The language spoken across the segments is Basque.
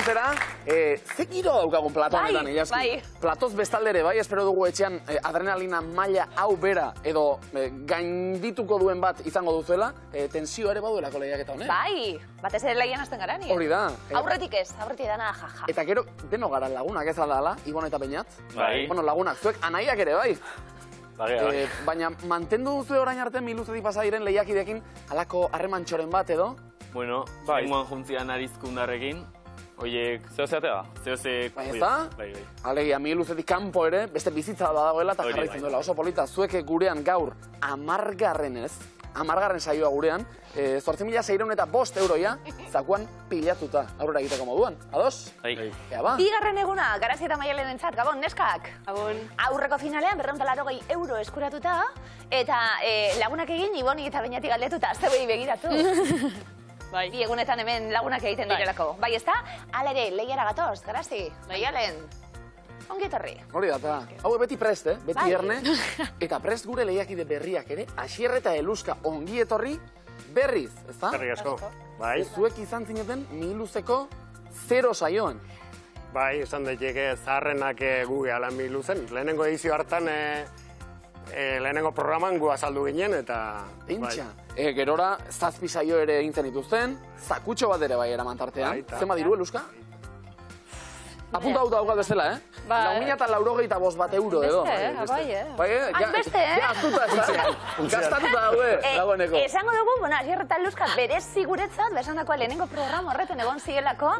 zera, ze giro daukagun plato honetan, Ilaski? Platoz bestaldere, bai, espero dugu etxean adrenalina maila hau bera edo gaindituko duen bat izango duzuela, tensio ere baduelako lehiaketa honen. Bai, batez ere lehian hasten gara ni. Hori da. Aurretik ez, aurretik dana jaja. Eta gero, deno gara lagunak ez aldala, Ibon eta Beñat. Bai. Bueno, lagunak, zuek anaiak ere, bai. Bai. Baina mantendu duzu orain arte miluzetik pasadiren lehiakidekin halako harremantxoren bat edo? Bueno, zenguan juntzian arizkundarrekin, oiek, zehozeatea? Bai, ez da? Bai. Alegia, miluzetik kanpo ere, beste bizitza badagoela eta jarraitzen duela. Oso polita, zuek gurean gaur amargarren saioa gurean, 8.605 euroia, zakuan pilatuta aurrera egiteko moduan. Ados? Bai. Bigarren eguna, Garazi eta Maialen entzat, Gabon, neskak? Gabon. Aurreko finalean 280 euro eskuratuta, eta lagunak egin Iboni eta Beñati galdetuta, zeuei begiratu. Bai. Bi egunetan hemen lagunak egiten direlako. Bai, ezta? Hala ere, lehiara gatoz, Garazi, Maialen. Ongi etorri. Hori da, eta hau beti prest, beti erne. Eta prest gure lehiakide berriak ere, Asier eta Eluska ongi etorri berriz, ezta? Berri asko. Bai. Zuek izan zineten miluzeko 0 saioan. Bai, esan daiteke zaharrenak gu gehala miluzen. Lehenengo edizio hartan, lehenengo programan gu azaldu ginen, eta... Intxa. Gerora, 7 saio ere egintzen dituzten, zakutxo bat ere bai eraman tartean. Zenba diru, Eluska? Apunta hau daukat bezala, Bai. 4.985 euro edo. Bai, beste, Ja, aztuta ez da. Gastatuta daude, dagoeneko. Esango dugu, Asier eta Eluska berezi guretzat, besandakoa lehenengo programa horretan egon zielako,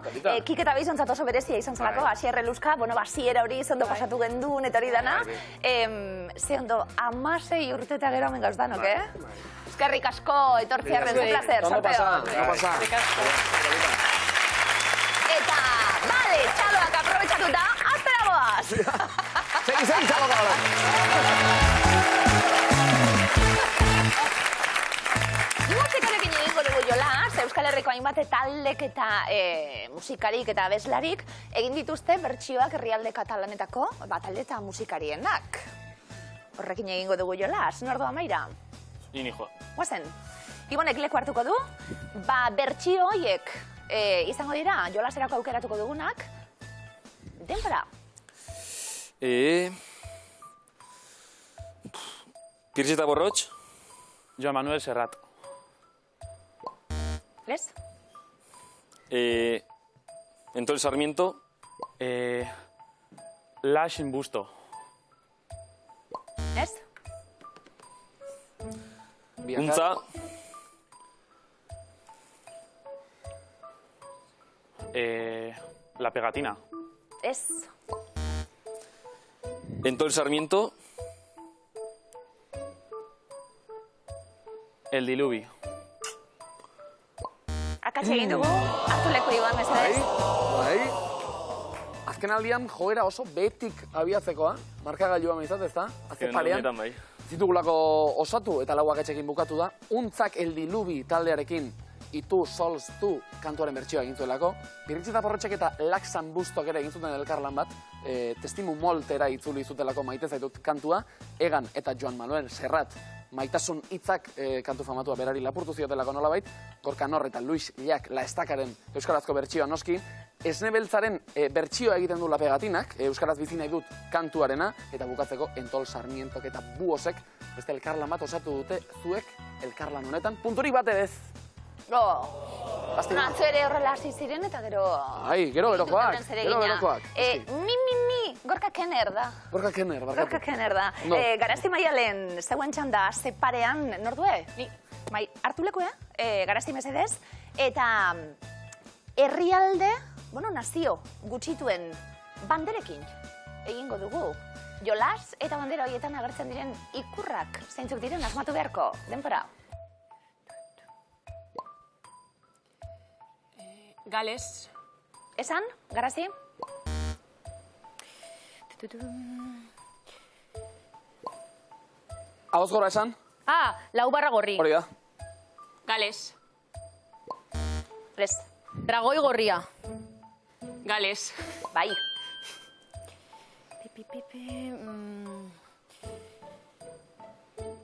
Kik eta Beizontzat oso berezia izan zelako, Asier Eluska, basiera hori zondo pasatu gendun eta hori dana. Ze ondo, 16 urte eta gero hemen gauz danok, Eskerrik asko, etortziarren, un placer, sorteo. Ondo pasa. Eta, bale, txaloak aprobetxatuta, aztera goaz! Segi, txaloak ahora! Musikarekin egingo dugu jolas, Euskal Herriko hainbat taldek eta musikarik eta abeslarik egin dituzte bertsioak herrialde katalanetako talde eta musikarienak. Horrekin egingo dugu jolas, nordoa Maira? Ini joa. Guazen, Ibonek leku hartuko du, bertsio horiek izango dira, jolaserako aukeratuko dugunak, denbora. Kirsi eta Borrotx? Joan Manuel Serrat. Les? Entol Sarmiento? Lashin Busto. Ez? Untza? La Pegatina. Ez? Entol Sarmiento? El Diluvi. Akatxe egin dugu, hartu leku Iban, mesedez. Bai. Azken aldian joera oso betik abiatzekoa, markagailua meizat, ez da? Azken parean. Zitugulako osatu eta lauak etxekin bukatu da. Untzak El Diluvi taldearekin Itu Sols Tu kantuaren bertsioa egin zuelako. Birritxi eta Porrotxek eta Laxan Bustok ere egin zuten elkarlan bat, Testimu Moltera itzuli zutelako Maite zaitut kantua, Egan eta Joan Manuel Serrat maitasun hitzak kantu famatua berari lapurtu ziotelako nolabait, Gorka Nor eta Luis Llak La Estakaren euskarazko bertsioa noski, Esne Beltzaren bertsioa egiten du La Pegatinak, euskaraz bizi nahi dut kantuarena, eta bukatzeko Entol Sarmientok eta Buosek beste elkarlan bat osatu dute zuek elkarlan honetan. Punturik bat edez. Natzo ere horrela hasi ziren eta gero... Ai, gero berokoak. Mi, Gorka Kenner da. Gorka Kenner da. Garazti Maialen, zeuen txanda, ze parean, nordue? Ni, hartu leku, Garazti mesedez. Eta herrialde, nazio, gutxituen banderekin egingo dugu. Jolas eta bandera horietan agertzen diren ikurrak, zeintzuk diren asmatu beharko, denbora. Gales. Esan, Garazi? Ahoz gora esan? Lau barra gorri. Hori da. Gales. Les. Dragoi gorria. Gales. Bai.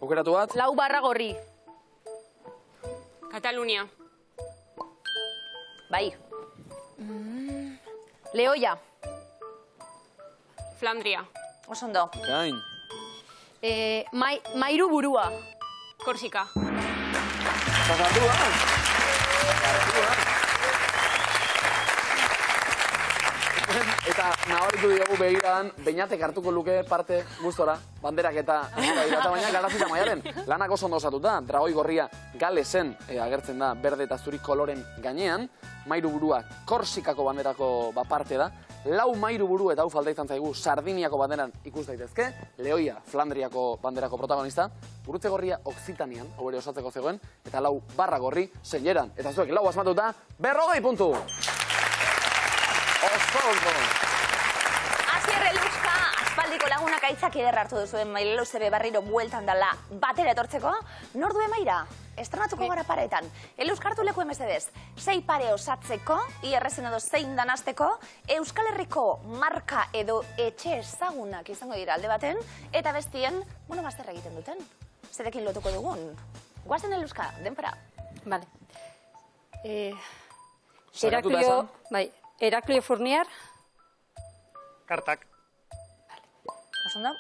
Aukeratu bat? Lau barra gorri. Katalunia. Bai. Lehoia. Flandria. Oso ondo. Gain. Mairu burua. Korsika. Pasatu da. Eta nabaritu diogu begiradan, Beñatek hartuko luke parte gustora, banderak eta baina Garazita Maialen lanak oso ondo osatuta. Dragoi gorria Galesen agertzen da berde eta zuri koloren gainean, mairu burua Korsikako banderako parte da, lau mairu buru eta hau falta izan zaigu Sardiniako banderan ikus daitezke, Lehoia Flandriako banderako protagonista, gurutze gorria Oksitanian, hobere osatzeko zegoen, eta lau barra gorri Selleran. Eta zuek lau asmatuta, 40 puntu! Oso ondo! Asier Eluska, aspaldiko lagunak aitzak ederra hartu duzuen Mailelo zebe barriro bueltan dala batera etortzeko. Nor due Maira? Estrenatuko gara paretan. Eluska hartu leku emezedez. 6 pare osatzeko, IRS-en edo zein danazteko, Euskal Herriko marka edo etxe ezagunak izango dira alde baten, eta bestien, bazterra egiten duten. Zerekin lotuko dugun. Guazen Eluska, denpara. Vale. Saratuta esan? Heraklio Fournier, Kartak. Oso ondo?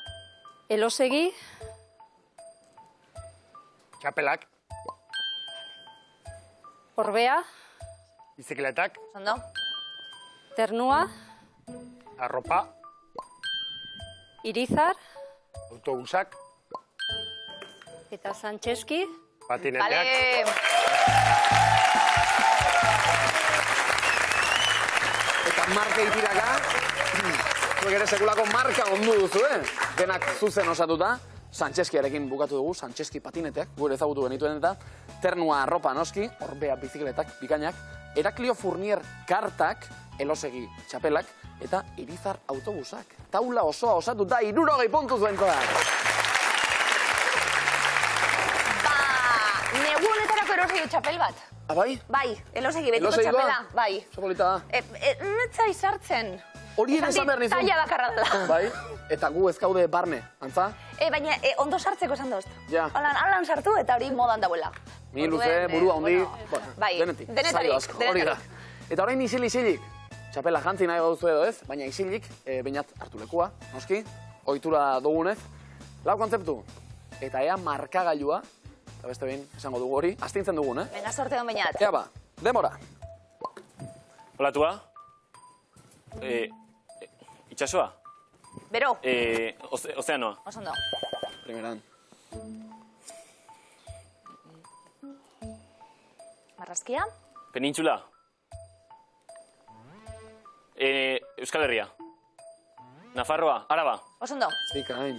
Elosegi, Txapelak. Orbea, Bizikletak. Oso ondo? Ternua, Arropa. Irizar, Autobusak. eta Santxeski. Patineteak. Eta marka itiraka, zuek ere sekulako marka ondu duzu, Denak zuzen osatuta, Santxeskiarekin bukatu dugu, Santxeski patineteak, gure ezagutu genituen eta, Ternua arropa noski, Orbea bizikletak, bikainak, Heraklio Fournier kartak, Elosegi txapelak, eta Irizar autobusak. Taula osoa osatuta, 60 puntu zuentzat. Negunetarako erosegi txapel bat. Bai? Bai, Elosegi betiko txapela, bai. Oso polita da. Netzai sartzen. Hori ere esan behar nizun. Taila bakarra dela. Bai, eta gu ez gaude barne, antza? Baina ondo sartzeko esan dozt. Ja. Alan sartu eta hori modan dagoela. Mi luze, burua hondi, bai, denetik. Denetarik, Hori da. Eta orain isilik, txapela jantzi nahi gauzu edo ez, baina isilik, Beñat hartu lekua, noski, ohitura dugunez. Lau kontzeptu, eta ea markagailua, eta beste behin esango dugu hori, astintzen dugun, Venga, sorte hon Beñat. Ea ba, demora. Olatua. Itxasoa. Bero. Ozeanoa. Oso ondo. Primeran. Marrazkia. Penintzula. Euskal Herria. Nafarroa. Araba. Oso ondo. Bikain.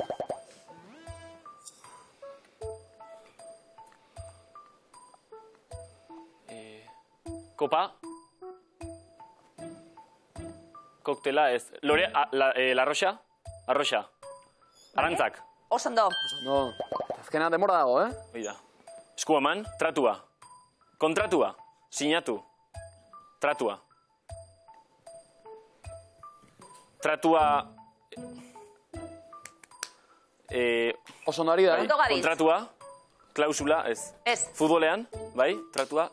Kopa. Koktela ez. La Roxa. Arroxa. Arantzak. Oso ondo. No, azkena demora dago, Oida. Esku eman. Tratua. Kontratua. Sinatu. Tratua. Tratua... Oso ondo ari da, Ondo gabiz. Kontratua. Klausula, ez. Ez. Futbolean, bai, tratua.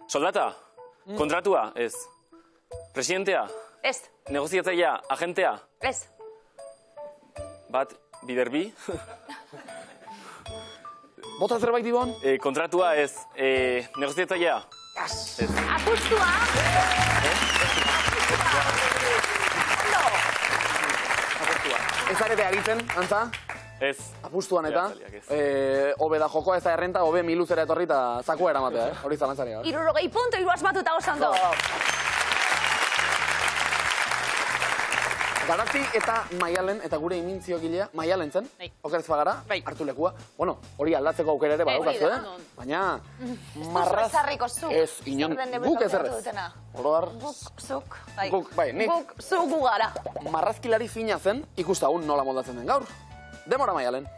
Soldata. Kontratua, ez. Presidentea. Ez. Negoziatzailea, agentea. Ez. Bat, biderbi. Bota zerbait ibon? Kontratua, ez. Negoziatzailea. Apustua. Ez arete aritzen, antza? Ez. Apustuan eta, Beatzaileak hobe da jokoa ez da errenta, hobe miluzera etorri eta zakua eramatea, hori zalantzari. 60 puntu, 3 asmatuta oso ondo. Garazi eta Maialen, eta gure imintzio gilea, Maialen zen, okerez bagara, hartu lekua. Bueno, hori aldatzeko aukera ere badaukazu, Baina, marraz... Ezarriko zuk. Ez, inon, guk ez errez. Oroar... Guk, zuk. Guk, bai, nik. Guk, zuk gu gara. Marrazkilari fina zen, ikustagun nola moldatzen den gaur. Demora Maialen.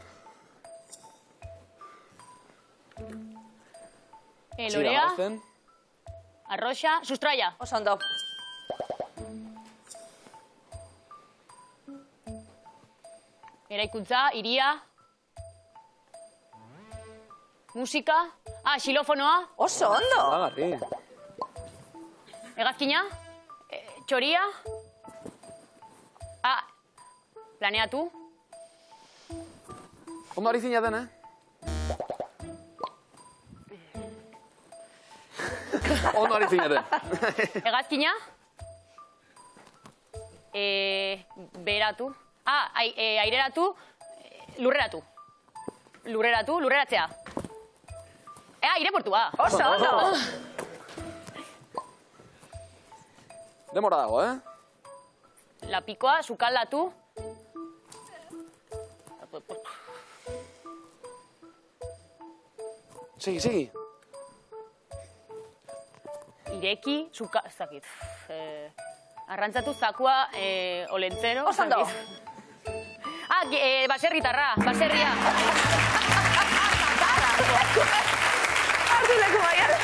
Lorea, Arroxa, Sustraya. Oso ondo. Eraikuntza, Iria. Musika. Xilofonoa. Oso ondo. Agarri. Hegazkina. Txoria. A. Planeatu. Ondo ari zinaten, Ondo ari zinaten. Hegazkina. Beratu. Aireratu. Lurreratu. Lurreratzea. Aireportua. Oso, ondo. Demora dago, Lapikoa, sukaldatu. Segi. Ireki, ez dakit. Arrantzatu zakua, olentzero. Oso ondo. Baserritarra, baserria. Hartu leku Maialen.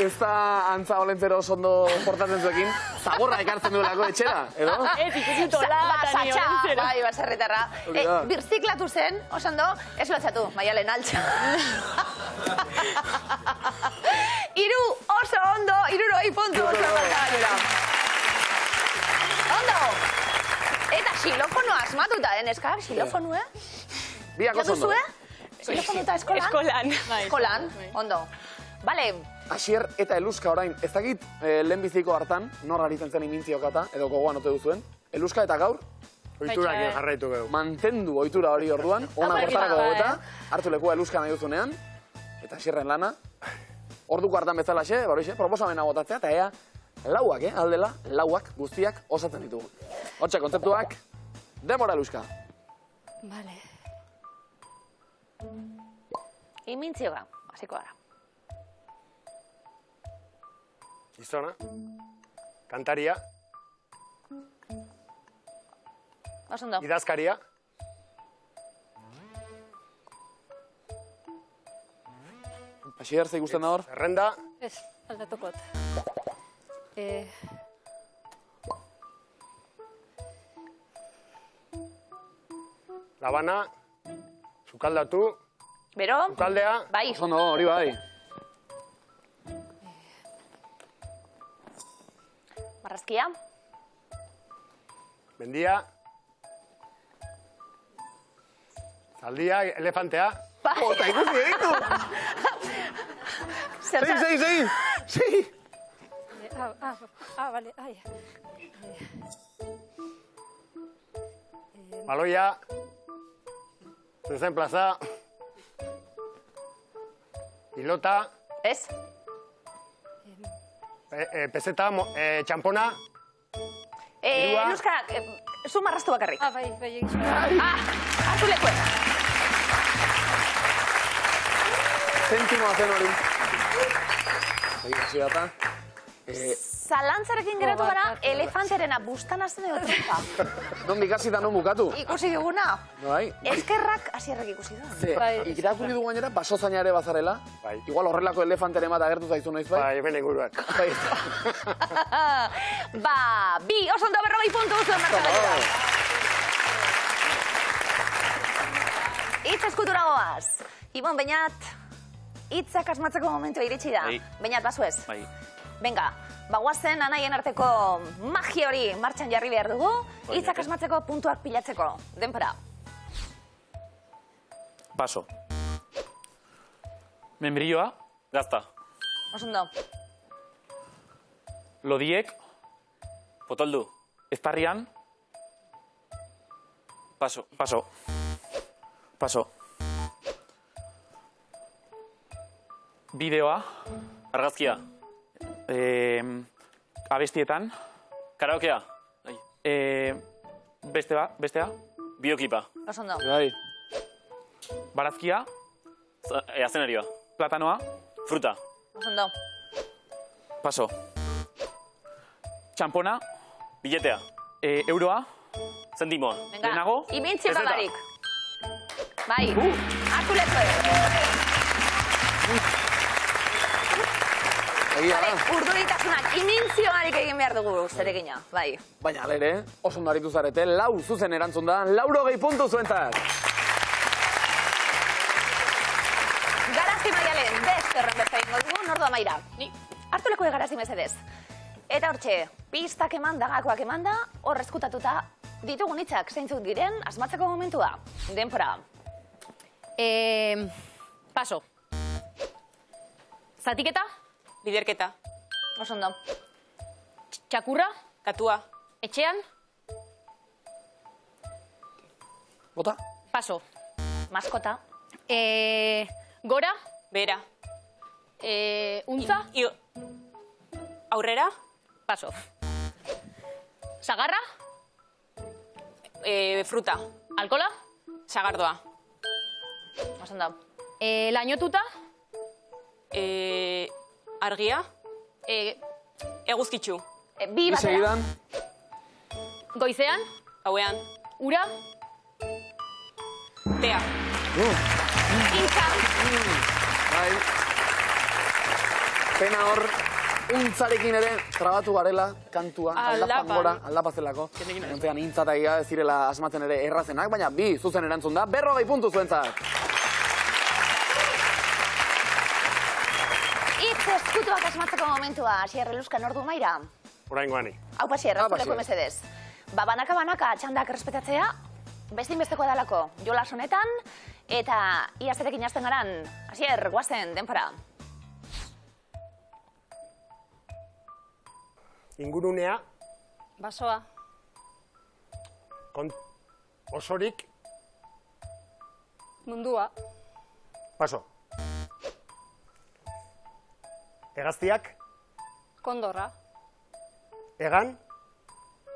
Ez da antza olentzero oso ondo portatzen zuekin, zaborra ekartzen duelako etxera, edo? Ez, ikusitu lata ni olentzero. Bai, baserritarra. Birziklatu zen, oso ondo, ez lotzatu, Maialen altxa. Iru oso ondo, 60 puntu oso markagailura. Ondo! Eta xilofono asmatuta, neskak, xilofono, Biak oso ondo. Xilofono eta eskolan? Eskolan. Eskolan, ondo. Bale, Asier eta Eluska orain, ez dakit lehenbiziko hartan, nor aritzen zen imintziokata, edo gogoan ote duzuen. Eluska eta gaur, Oiturak jarraitu gehu. mantendu ohitura hori orduan, ona bertarako gaueta, hartu lekua Eluska nahi duzunean, eta Asierren lana. Orduko hartan bezalaxe, baroixe, proposamena botatzea, eta ea, lauak, aldela, lauak guztiak osatzen ditugu. Hortxe, kontzeptuak, demora Eluska. Vale. imintzioa, hasiko gara. Gizona, kantaria, Osondo. idazkaria, Asier, ze ikusten da hor? zerrenda, Ez, aldatukot. labana, sukaldatu, Bero? sukaldea, Bai. Oso ondo, hori bai. Marrazkia? mendia, zaldia, elefantea, Ota, ikusi egitu! Segi! Vale, ai. baloia, zezen plaza, pilota, Ez? peseta, txampona, Irua. Euska, zu marraztu bakarrik. Bai, egin. Hartu lekuen. Zentimoa zen hori. Egi, hasi data. Zalantzarekin geratu gara, elefanterena bustana zen edo trompa. Non ikasi da non bukatu? Ikusi duguna. Bai. Eskerrak Asierrek ikusi du. Ze, irakurri du gainera, basozaina ere bazarela. Bai. Igual horrelako elefantere bat agertu zaizu noiz, bai? bai, hemen inguruak. Bai. Ba, bi, oso ondo 40 puntu zuen markagailura. Hitz eskutura goaz. Ibon, Beñat, hitzak asmatzeko momentua iritsi da. Bai. Beñat, bazu ez? Bai. Venga, bagoazen anaien arteko magia hori martxan jarri behar dugu, hitzak asmatzeko puntuak pilatzeko. Denpora. Paso. Membrilloa, Gazta. Osondo. lodiek, Potoldu. eztarrian, Paso. paso. Paso. Bideoa, Argazkia. abestietan, Karaokea. Ai. bestea, Biokipa. Osondo. Bai. barazkia, Azenarioa. platanoa, Fruta. Osondo. paso. Txampona, Billetea. euroa, Zentimoa. Venga, Lehenago? imintzio Peseta. bakarrik. Bai, hartu lekuen. Egia Vale, da. urduritasunak imintzioarik egin behar dugu zeregina, bai. Baina, alere, oso ondo aritu zarete, lau zuzen erantzun da, 60 puntu zuentzat. Garazki Maialen, beste horren beste egingo dugu, nordu amaira. Ni. hartu leku egarazi mesedez. Eta hortxe, pistak eman da, gakoak eman da, hor eskutatuta ditugun hitzak zeintzuk diren, asmatzeko momentua. Denpora. Paso. Zatiketa? Biderketa. Oso ondo. Txakurra? Katua. Etxean? Bota? Paso. Maskota. Gora? Bera. Untza? Aurrera. Paso. Sagarra? Fruta. Alkola? Sagardoa. Oso ondo. Lainotuta? Argia. Eguzkitzu. Bi batera. segidan. Goizean? Hauean. Ura? Tea. Intza. Bai. Pena hor, untzarekin ere trabatu garela kantua, aldapan gora, aldapazelako. Entzean intzatagia ez direla asmatzen ere errazenak, baina bi zuzen erantzun da, 40 puntu zuentzat. Itz eskutuak asmatzeko momentua, Xierre Luskan ordu maira. Oraingoani. Hau Xierre, Haupa, hartuleko Xierre. mesedez. Banaka txandak errespetatzea, bestinbestekoa dalako jolas honetan, eta iazerekin hasten garan, Asier, guazen, denpora. Ingurunea, Basoa. osorik, Mundua. paso. Hegaztiak, Kondorra. hegan,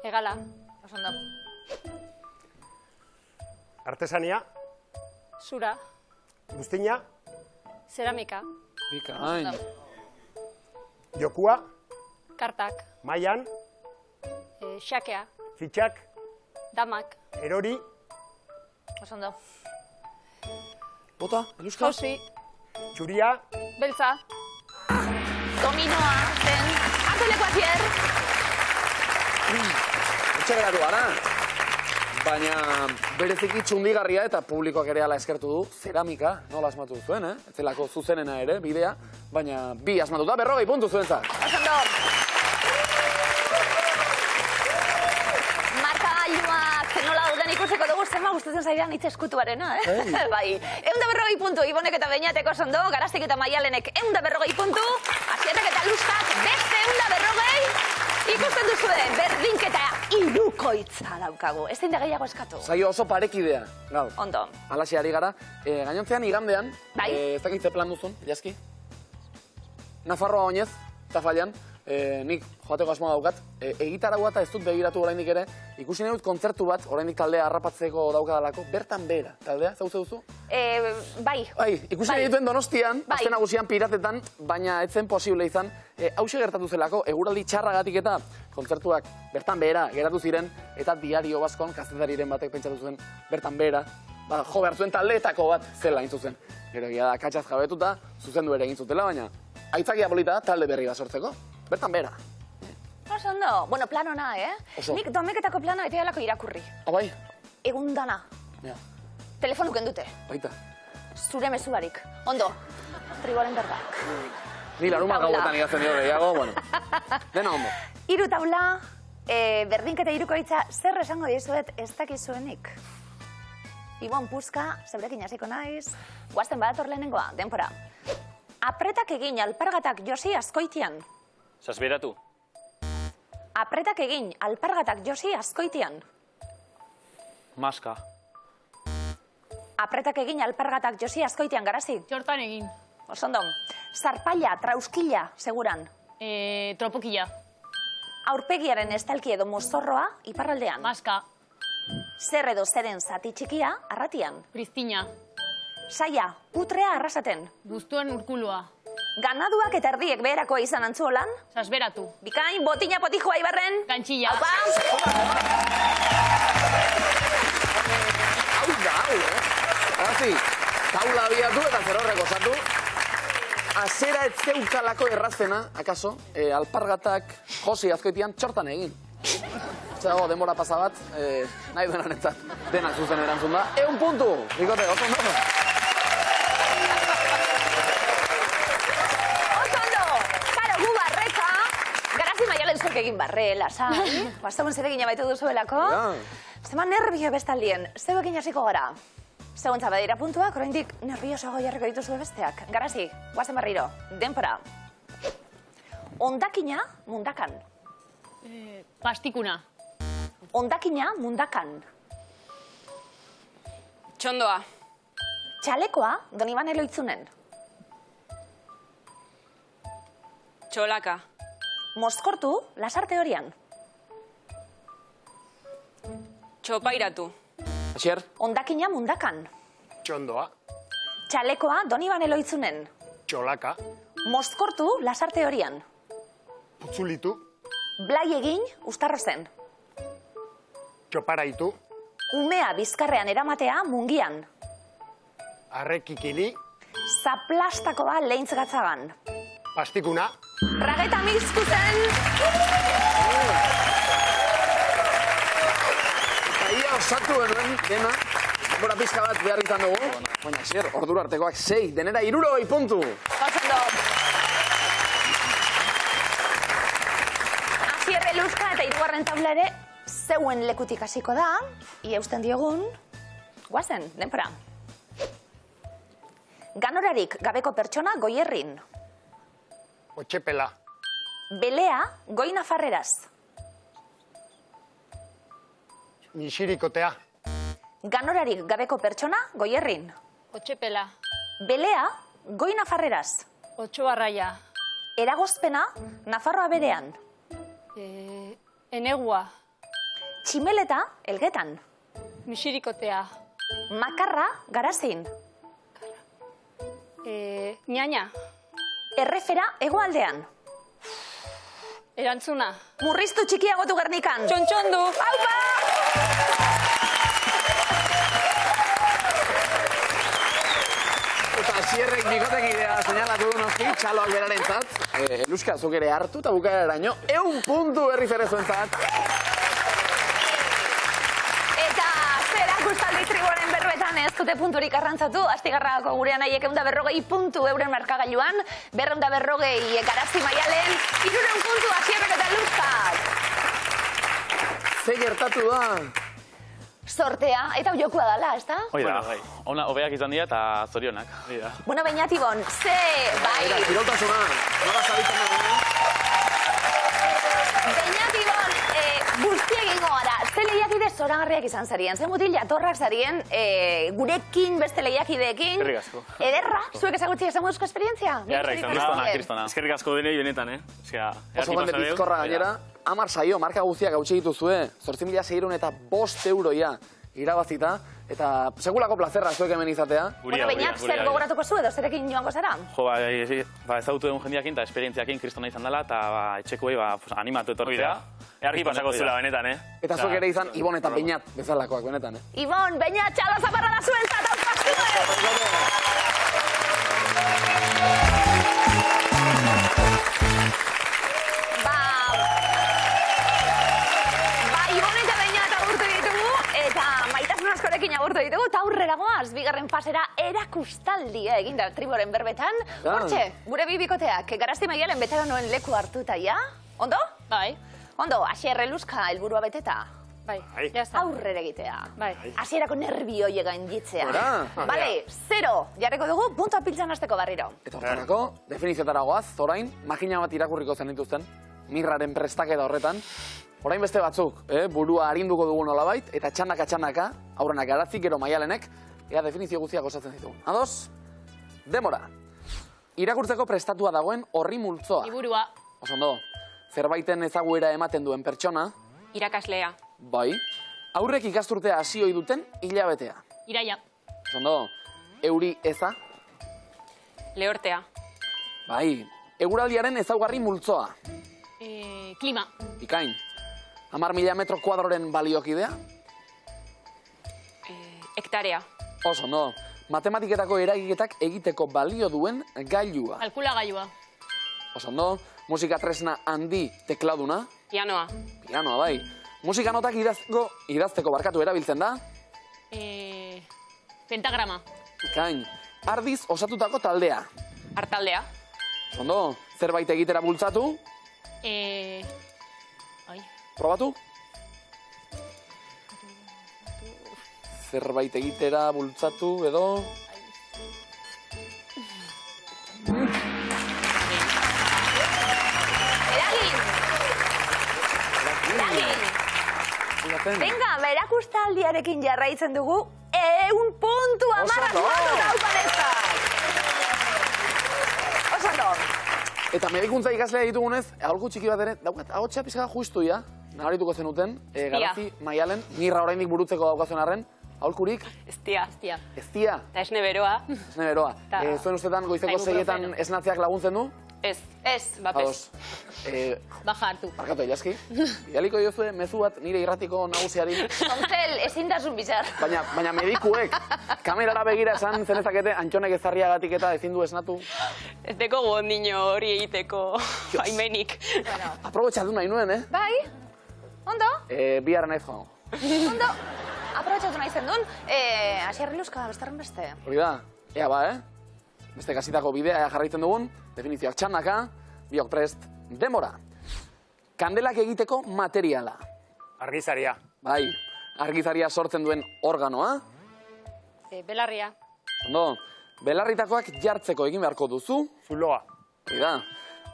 Egala. Oso ondo. artesania, Zura. guztina, Zeramika. Bikain. jokua, Kartak. mailan, Xakea. fitxak, Damak. erori, Oso ondo. Bota, Eluska? Jauzi. txuria, Beltza. Dominoa, zen. Hartuleko Asier. Etxe geratu gara. Baina bereziki txundigarria eta publikoak ere ala eskertu du, zeramika, nola asmatu zuen, Ez zelako zuzenena ere, bidea, baina bi asmatu da, 40 puntu zuentzat. Oso ondo. Markagailuak nola dauden ikusiko dugu, zenba gustatzen zaidan hitz eskutuarena, Bai. 140 puntu, Ibonek eta Beñatek oso ondo, Garaztik eta Maialenek 140 puntu, Asierrek eta Luskak beste 140, ikusten duzue, berdinketa hirukoitza daukagu. Ez da gehiago eskatu. Zaio oso parekidea, gaur. Ondo. Alaxe ari gara. Gainontzean igandean, Bai. ez dakitze plan duzun, Jaski? Nafarroa oinez, eta fallan, nik joateko asmoa daukat, egitaragua eta ez dut begiratu oraindik ere, ikusi nahi dut kontzertu bat, oraindik taldea harrapatzeko daukadalako, bertan behera, taldea, zauze duzu? Bai. Ikusi nahi dituen Donostian, Bai. azken nagusian piratetan, baina etzen posible izan, hause gertatu zelako, eguraldi txarragatik eta kontzertuak bertan behera geratu ziren, eta Diario Baskon, kazetariren batek pentsatu zuen bertan behera, jo behar zuen taldeetako bat zela hain zuzen. Gero egia da, katxaz jabetuta, zuzendu ere egin zutela, baina aitzakia polita da talde berri bat sortzeko, bertan behera. Oso ondo. Bueno, plan ona, Oso. Nik domeketako plana bete dalako irakurri. Abai? Egun dana. Ja, Telefonu kendute. baita. Zure mezubarik. Ondo. Triboren berbak. Ni laruma Taula. gauetan igazten dio gehiago, bueno. Dena ondo. Hiru taula, berdinketa hirukoitza, zer esango dizuet ez dakizuenik? Ibon Puska, zeurekin hasiko naiz, guazten badator lehenengoa, denpora. Apretak egin alpargatak Josi Azkoitian. Sasberatu. Apretak egin alpargatak Josi Azkoitian. Maska. Apretak egin alpargatak Josi Azkoitian, Garazi. Txortan egin. Osondo. Zarpaila, trauskila, seguran. Tropokila. Aurpegiaren estalki edo mozorroa, iparraldean. Maska. Zer edo zeren zati txikia, arratian. Pristina. Saia, putrea arrasaten. Guztuen urkulua. Ganaduak eta erdiek beherakoa izan antzuolan. Sasberatu. Bikain, botina potijoa ibarren. Gantxilla. Aupa! Hau da, hau, Arazi, taula abiatu eta zer horrek osatu. Azera ez zeukalako errazena, akaso, alpargatak Josi Azkoitian txortan egin. Dago, denbora pasa bat, nahi duen honetzat, denak zuzen erantzun da. 100 puntu, Bikote, oso ondo. Oso ondo! Karo, gu egin barre, lasai. Bastagun zerekin baitu duzuelako. Zema nervio bestaldien, zeuekin hasiko gara. Seguntza badira puntuak, oraindik nerviosoago jarriko dituzue besteak. Garazi, guazen barriro, denpora. Ondakina mundakan. Pastikuna. Ondakina mundakan. Txondoa. Txalekoa Donibane Loitzunen. Txolaka. Mozkortu lasarte horian. Txopairatu. Asier, Ondakina mundakan. Txondoa, Txalekoa Donibane Loitzunen. txolaka, Mozkortu lasarte horian. putzulitu, Blai egin ustarro zen. txoparaitu, Umea bizkarrean eramatea mungian. arrekikini, Zaplastakoa lehintz gatzagan. pastikuna, Rageta mizku zen. ia osatu genuen dena, gora pizka bat behar izan dugu. Baina, Asier, ordura artekoak 6, denera 60 puntu. Ondo. Asier Eluska eta hirugarren taula ere zeuen lekutik hasiko da, ia usten diogun, guazen, denpora. Ganorarik gabeko pertsona Goierrin. otxepela, Belea Goi Nafarreraz. misirikotea, Ganorarik gabeko pertsona Goierrin. Otxepela. Belea Goi Nafarreraz. Otxoarraia. Eragozpena Nafarroa berean. Enegua. Tximeleta Elgetan. Misirikotea. Makarra Garazin. Ñaña. Errefera Hegoaldean. Erantzuna. Murriztu txikiagotu Gernikan. Txontxondu. Aupa! Eta Asierrek bikotek idea seinalatu du noski, txaloak beraren zat. Eluska, zuk ere hartu eta bukaeraino, 100 puntu berriz ere zuen zat. Eta zera guztaldi triboren berbetan ez dute punturik arrantzatu, astigarragako gure anaiek 140 puntu euren markagailuan, 240 Garazi Maialen, 300 puntu Asierrek eta Luzkak. Ze gertatu da? Sortea, eta jokua dala, ez da? Hoi da, Bueno, bai. ona hobeak izan dira eta zorionak. Bueno, Beñatibon, ze, bai, Kiroltasuna, nola zabitzen da. Beñatibon, guzti egingo gara, ze lehiakide zoragarriak izan zarien, ze mutil jatorrak zarien, gurekin, beste lehiakideekin. Eskerrik asko. Ederra, zuek ezagutzi ezagutuzko esperientzia? Beharra izan da. Kristona. Eskerrik asko denei benetan, Oso jende bizkorra gainera, 10 saio, marka guztiak hautsi dituzue, 8.605 euroia irabazita, eta segulako plazerra zuek hemen izatea. Bueno, Beñat, zer gogoratuko zu edo, zerekin joango zara? Jo, ezagutu egun jendiakin eta esperientziakin kristona izan dela, eta etxekuei animatu etortzea. Eargi pasako zula benetan, Eta zuek ere izan Ibon eta Beñat bezalakoak benetan, Ibon, Beñat, txalo zaparra da zuentzat, Ibon eta Beñat agurtu ditugu, eta maitasun askorekin agurtu ditugu, eta aurrera goaz, bigarren fasera erakustaldia eginda triboren berbetan. Hortxe, gure bibikoteak, Garazi Maialen beteranoen leku hartuta, ja? Ondo? Bai. Ondo, Asier Eluska helburua beteta. Bai. Ya está. Aurrera egitea. Bai. Hasierako nervio gainditzea. Ora. Vale, 0. Jarriko dugu, puntua piltzan hasteko barriro. Eta hortarako, definizioetara goaz, orain, makina bat irakurriko zen dituzten, mirraren prestaketa horretan. Orain beste batzuk, burua arinduko dugu nolabait, eta txandaka, aurrenak Garazi, gero Maialenek, ea definizio guztiak osatzen ditugu. Ados? Demora. Irakurtzeko prestatua dagoen horri multzoa. Liburua. Oso ondo, zerbaiten ezaguera ematen duen pertsona, Irakaslea. bai, aurrek ikasturtea hasioi duten hilabetea. Iraia. Oso ondo, euri eza, Lehortea. bai, eguraldiaren ezaugarri multzoa, Klima. ikain, 10.000 metro kuadroren baliokidea, Hektarea. oso ondo, matematiketako eragiketak egiteko balio duen gailua. Kalkulagailua. Oso ondo, musika tresna handi tekladuna, Pianoa. pianoa bai, musika notak idazteko barkatu erabiltzen da, Pentagrama. ikain, ardiz osatutako taldea. Artaldea. Ondo, zerbait egitera bultzatu, Probatu? Zerbait egitera bultzatu edo... Venga, berakustaldiarekin jarraitzen dugu, 100 puntu amarrak daukanetzak. Osando. Eta medikuntza ikaslea ditugunez, aholku txiki bat ere, daukat, ahotsa pizka justuia, nabarituko zenuten, Garazi, Maialen, nirra oraindik burutzeko daukazuen arren, aholkurik? Estia. Estia. Eta esne beroa. Esne beroa. Zuen ustetan goizeko 6etan esnatzeak laguntzen du? Ez. Ados. Baja hartu. Barkatu, Ilaski. Bidaliko diozue mezu bat nire irratiko nagusiari. Kontzel, ezintasun bizar. Baina medikuek, kamerara begira esan zenezakete, Antxonek ezarriagatik eta ezin du esnatu. Ez deko gondino hori egiteko baimenik. Aprobetxatu nahi nuen, Bai? Ondo? Biharren ez joango. Ondo? Aprobetxatu nahi zen duen, asierri luzka, bestarren beste. Hori da, ea ba, Beste kasitako bidea jarraitzen dugun, definizioak txandaka, biok prest, demora. Kandelak egiteko materiala. Argizaria. Bai, argizaria sortzen duen organoa. Belarria. Ondo, belarritakoak jartzeko egin beharko duzu. Zuloa. Hori da,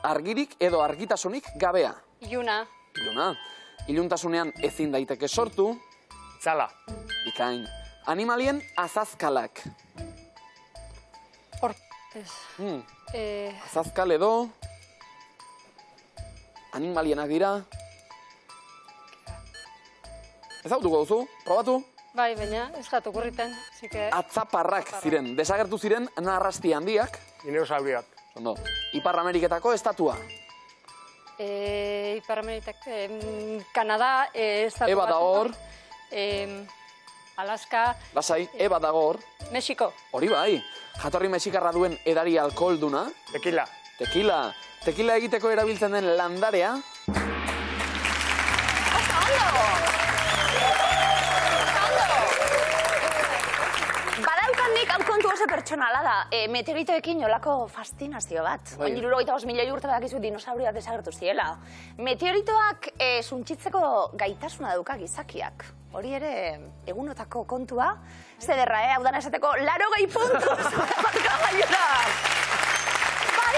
argirik edo argitasunik gabea. Iluna. Iluna, iluntasunean ezin daiteke sortu. Txala. Bikain, animalien azazkalak. Azazkal edo... animalienak dira. Ezagutuko duzu, probatu? Bai, baina ez dut okurriten. Atzaparrak ziren, desagertu ziren narrasti handiak. Dinosauriak. Ondo, Ipar Ameriketako estatua. Ipar Amerikak, Kanada, estatu Eba da hor. Alaska. Lasai, Eba dago hor. Mexiko. Hori bai, jatorri mexikarra duen edari alkoholduna. Tekila. Tekila egiteko erabiltzen den landarea. Badaukan nik hau kontu oso pertsonala da, meteoritoekin olako fascinazio bat. Oin 75 milioi urte badakizu dinosaurioak desagertu ziela. Meteoritoak suntsitzeko gaitasuna dauka gizakiak. Hori ere egunotako kontua. Zederra, hau dana esateko, 80 puntuz markagailura. Bai?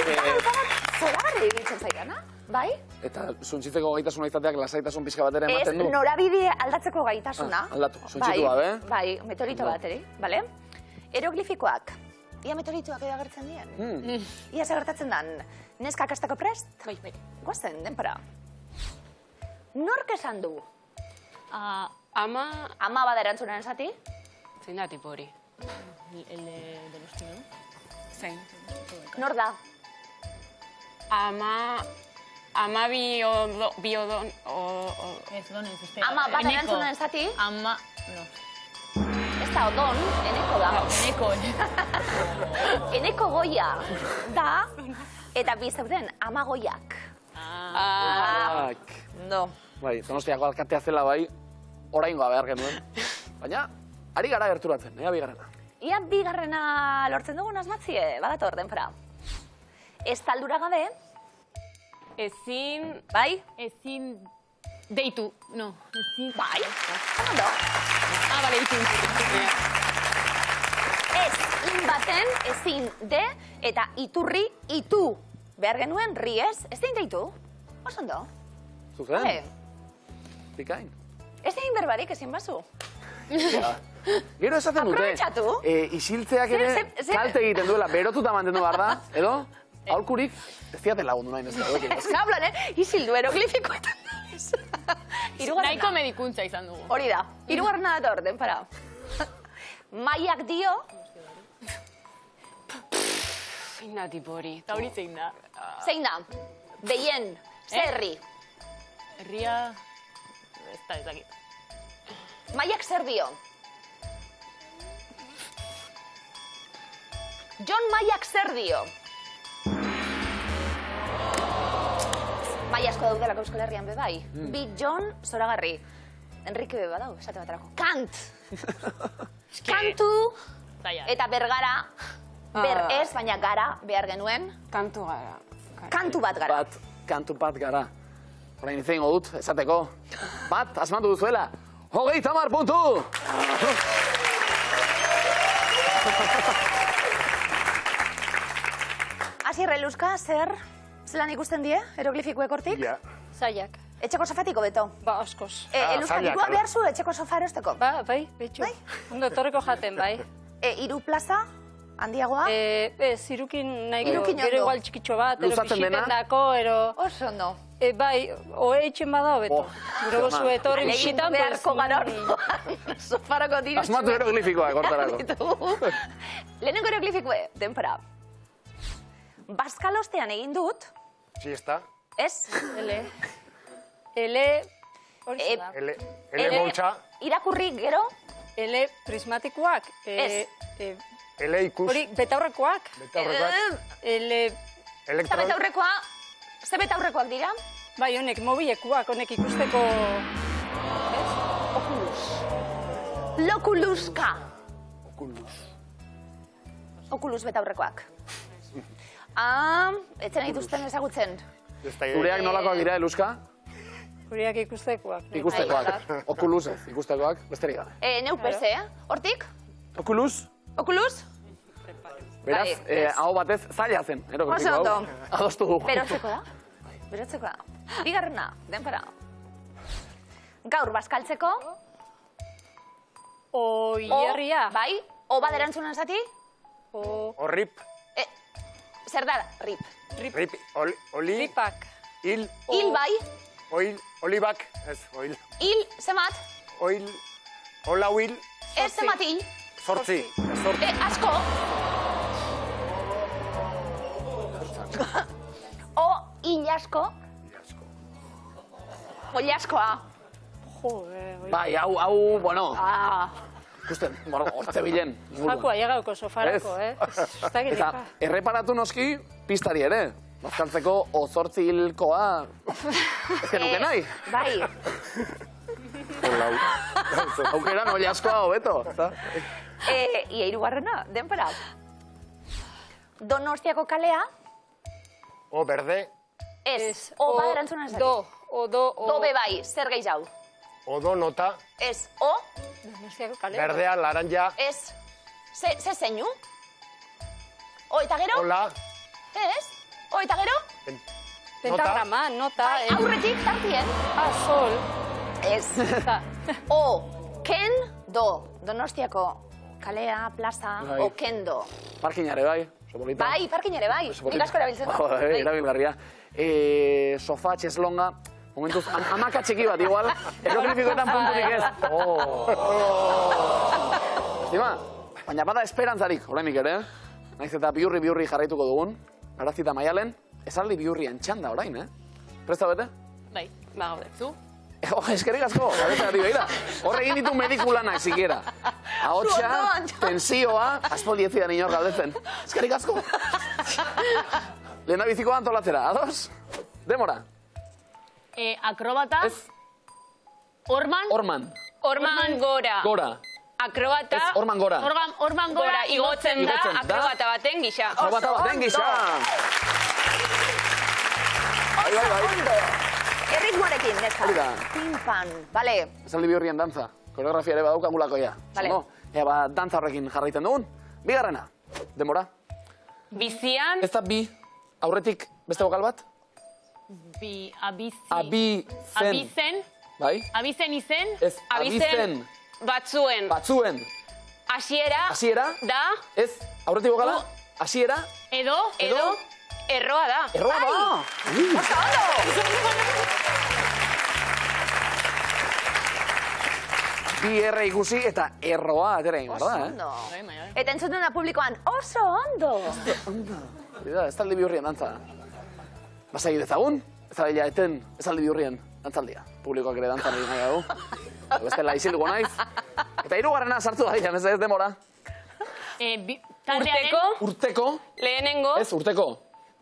Eta zoragarri egitzen zaidana, bai? Eta suntsitzeko gaitasuna izateak lasaitasun pixka bat ere ematen du. Ez, norabide aldatzeko gaitasuna. Aldatu, suntsitu gabe. Bai, meteorito bateri, bale? Eroglifikoak. Ia meteoritoak edo agertzen dien. Ia zagertatzen dan, neskak hasteko prest? Bai. Guazen, denpora. Nork esan du? Ama bada erantzunen zati? Zein da tipo hori? Zein? Nor da? Ama biodon... Ez, don ez, uste. Ama bada erantzunen zati? Ama, no. Ez da odon, eneko da. Eneko. Eneko goia da, eta bizauden ama goiak. No. Bai, Donostiako alkatea zela bai, oraingoa behar genuen. Baina, ari gara gerturatzen, bigarrena. Ia bigarrena lortzen dugun asmatzie, badator denpora. Ez taldura gabe, Ezin... bai? Ezin deitu, no. Ezin... Bai? Ondo. Bale, iturri. Ez baten, ezin de, eta iturri, itu. Behar genuen, ri ez, ezin deitu. Osondo. Zuzen? Pikain. Ez egin berbarik ezin bazu. Gero esaten dute, Aprobetxatu. isiltzeak ere kalte egiten duela, berotuta mantendu behar da, edo? Aholkurik, ez ziaten lagundu nahi nezka. Zablan, isildu eroglifikoetan. Nahiko medikuntza izan dugu. Hori da, hirugarrena dator, denpara. Maiak dio, Zein da tipo hori? Eta hori zein da. zein da? Deien, zerri. Herria... Ez da ezakit. Maiak zer dio? Jon Maiak zer dio? Mai asko daudelako Euskal Herrian be bai. Bi Jon zoragarri. Enrique be badau, esate baterako. Kant! Kantu eta bergara. Ber ez, baina gara behar genuen. Kantu gara. Kantu bat gara. Kantu bat gara. Orain izan dut, esateko. Bat, asmatu duzuela. 30 puntu! Asierre, Luzka, zelan ikusten die, eroglifikoek hortik? Ja. Zaiak. Etxeko sofatiko beto. Ba, askoz. Luzka, zaiak, dikua ala. behar zu etxeko sofa erosteko? Bai, betxo. Ondo etorreko jaten, bai. Hiru plaza, handiagoa? Zirukin nahi Hirukin gero ondo. igual txikitxo bat, ero Luzatzen dena? bisiten dako, ero... Oso ondo. Bai, ohe etxen bada hobeto. Gero gozu etorri Egin bisitan, beharko gara sofarako diru. Asmatu eroglifikoak hortarako. Lehenengo eroglifikoe, denpora. Bazkalostean egin dut, Siesta. ez? Ele... Hori da. Ele boltsa. Irakurri gero, Ele prismatikoak. Ez. Ele ikus. Hori, betaurrekoak. Betaurrekoak. Ele... Eta Elektron. betaurrekoa, ze betaurrekoak dira? Bai, honek, mobilekuak, honek ikusteko... Lokuluska. Oculus. Okulus betaurrekoak. Etzen dituzten ezagutzen. Zureak nolakoak dira, Luzka? Guriak ikustekoak. Ikustekoak. Oculus ez, ikustekoak, besterik gabe. Neupese, hortik? Oculus, Okulus? beraz, Bai, ez. hau batez zaila zen, eroglifiko Oso hau. ondo. Adostu dugu. Berotzeko da? Berotzeko da. Bigarrena, denpora. Gaur bazkaltzeko. Oierria. Bai, o baderantzunan zati? Orrip. Zer da, rip. Rip. Oli. Ripak. Hil. Hil bai, Oil. Olibak. Ez, oil. hil zemat, Oil. Ola huil. ez zemat hil. Zortzi. Zortzi. Asko. O hil asko. Hil askoa. Bai, hau, bueno, Ah, ikusten, hortze bilen. Jakua, llegauko sofarako, Ez. Ez da Eta erreparatu noski, pistari ere. Bazkaltzeko ozortzi hilkoa, ez genuke nahi. bai. Aukeran oli askoa hobeto. Ia hirugarrena, denpora. Donostiako kalea, O berde. ez. O baderantzunan zati. Do, be bai, zer gehi jau. Odo nota. Ez, o, Donostiako kale. Berdea, laranja. ez. Ze zeinu? O eta gero? Ola. Ez. O eta gero? Pentagrama, nota. Bai, aurretik, tartien. Sol. Ez. Eta, O, ken, do. Donostiako kalea, plaza, Bai. o kendo. Parkinare bai, oso polita. Bai, parkin ere bai. Oso polita. Nik asko erabiltzen dut. Bai, erabilgarria. Sofa, txeslonga, momentuz, amaka txiki bat igual, eroglifikoetan punturik ez. Estima, baina bada esperantzarik, oraindik ere, naiz eta biurri jarraituko dugun, Garazi eta Maialen, esaldi biurrian txanda orain, Presta bete? Bai, ba gaude. Zu? Eskerrik asko, gabetzagatik behira. Horre egin ditu medikulanak, sikiera. Ahotsa, tensioa, aspaldi ez zidan inor galdetzen. Eskerrik asko. Lehena bizikoa antolatzera, ados? Demora. Akrobata. Ez, Orman. Orman. Gora. Gora. Akrobata. Ez, Orman gora. Orman Gora gora. igotzen da Igotzen da. akrobata baten gisa. Akrobata baten gisa. Bai. Erritmoarekin, neska. Hori da. Pin-pan, bale. Esaldi biurrien dantza. Koreografia ere badaukagulakoia. Vale. No? Ea, dantza horrekin jarraitzen dugun. Bigarrena. Demora. Bizian. Ez da bi, aurretik beste bokal bat? Abizen. Bai? Abizen izen. Ez, Abizen. abizen. Batzuen. Batzuen. Hasiera. Hasiera. Da. Ez, aurretik bokala. Hasiera. Edo. Erroa da. Erroa da. Oso ondo! Bi erre ikusi eta erroa atera egin Oso behar da, ondo. Bai, bai. Eta entzuten da publikoan, oso ondo! Hori da, ez taldi biurrien dantza. Basai dezagun, ez da eten ez aldi biurrien dantzaldia. Publikoak ere dantzan egin nahi dugu. Bestela isilduko naiz. Eta hirugarrena sartu da, ez demora. Urteko. Lehenengo. Ez, urteko.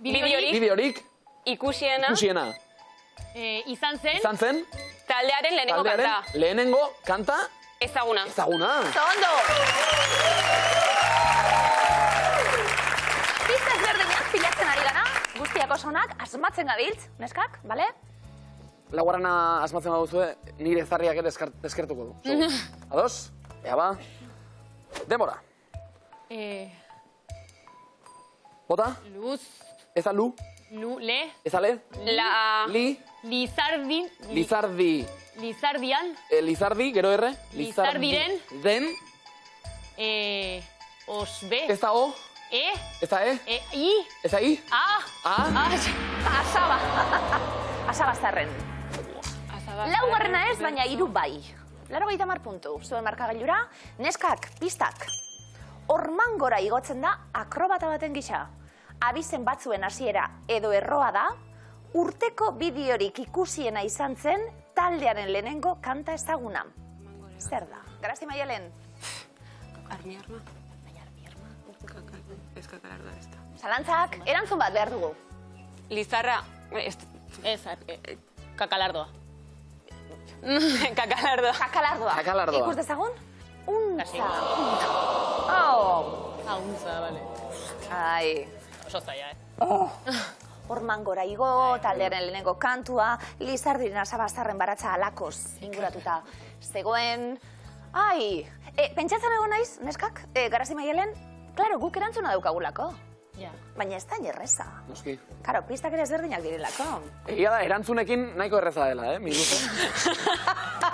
Bideorik. Ikusiena. Izan zen. Izan zen. Taldearen lehenengo kanta. Lehenengo kanta. Ezaguna. Ezaguna. Oso ondo! Pista ezberdinak pilatzen ari gara, guztiak oso onak, asmatzen gabiltz, neskak, bale? laugarrena asmatzen baduzue, nire zarriak ere eskertuko du. Segu. Ados? Ea ba. Demora. Bota? Luz. Ez da lu? Le. Ez da le? La... Li? Lizardi. Lizardi. Lizardian. Lizardi, gero erre? Lizardiren. Den? Osbe. Ez da o? Ez da e? I. Ez da i? A. Asaba. Asaba zarren. Laugarrena ez, baina 3 bai. 80 puntu. Zuen markagailura, neskak, pistak. Ormangora igotzen da akrobata baten gisa. Abizen batzuen hasiera edo erroa da, urteko bideorik ikusiena izan zen taldearen lehenengo kanta ezaguna. Zer da? Garasti Maialen? Armiarma. Ez kakalardo ez da. Zalantzak, erantzun bat behar dugu. Lizarra... Ez, kakalardoa. Kakalardoa. Kakalardoa. Kakalardoa. Ikus dezagun? Untza. Untza, bale. Ai. Oso zaila, Ormangora igo, taldearen lehenengo kantua, Lizardiren Asabazarren baratza alakoz inguratuta zegoen. Ai, pentsatzen egon naiz, neskak, Garasti Maialen, klaro, guk erantzuna daukagulako. Baina ez da erreza. Noski. Karo, pistak ere ezberdinak direlako. Egia da, erantzunekin nahiko erreza dela, Miluze?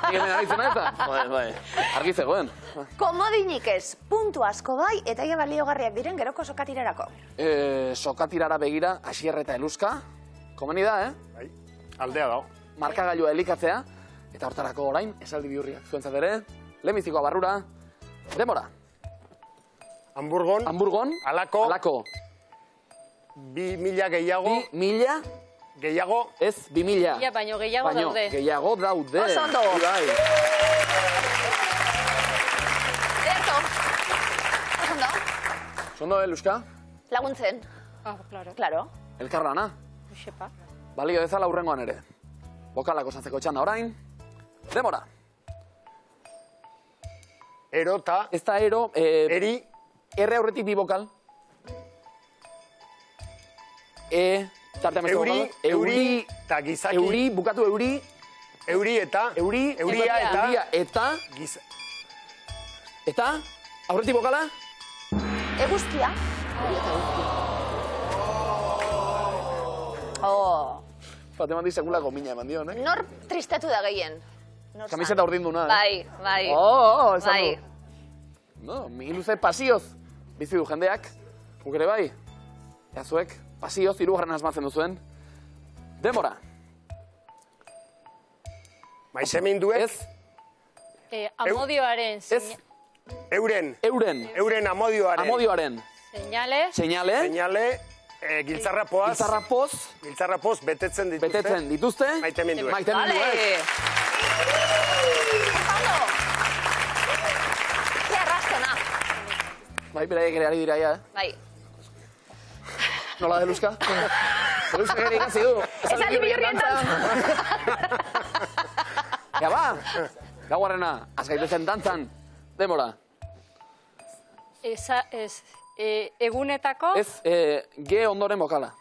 Hemen aritzena ez da? Bai. Argi zegoen. Komodinik ez, puntu asko bai, eta ia baliogarriak diren geroko sokatirarako. Sokatirara begira, Asier eta Eluska. Komeni da, Bai, aldea dago. Markagailua elikatzea. Eta hortarako orain, esaldi bihurriak zuentzat ere. Lehenbizikoa barrura. Demora. Hamburgon. Alako. 2.000 gehiago. 2.000. Gehiago. Ez, 2.000. Ja, baino gehiago daude. Gehiago daude. Oso ondo. Bai. Ederto. Oso ondo. Ondo, Eluska? Laguntzen. Claro. Claro. Elkarrana. Xepa. Balio dezala aurrengoan ere. Bokalak osatzeko txanda orain. Demora. Erota. Ez da ero. Eri. R aurretik 2 bokal. Euri eta gizaki. Euri, bukatu euri. Euri eta. Euria eta. Eta, aurretik bokala. Eguzkia. Bateman sekulako mina eman dio, ne? Nor tristatu da gehien. Kamiseta urdinduna, Bai. esan Bai. du. No, Miluze pasioz bizi du jendeak. Guk ere bai. Ea zuek, pasioz, 3. asmatzen duzuen. Demora. Maizeminduek. Ez. Amodioaren. Ez. Euren. Euren amodioaren. Señale. Señale. Giltzarrapoaz. Giltzarrapoz betetzen dituzte. Maiteminduek. Vale. Ze arrastona. Bai, beraiek ere ari dira ya, Bai. Nola de Eluska? Eluska ere ikasi du. Esaldi bihurrien Ja ba, laugarrena, azgaitezen dantzan. Demora. Egunetako. Ez, G ondoren bokala.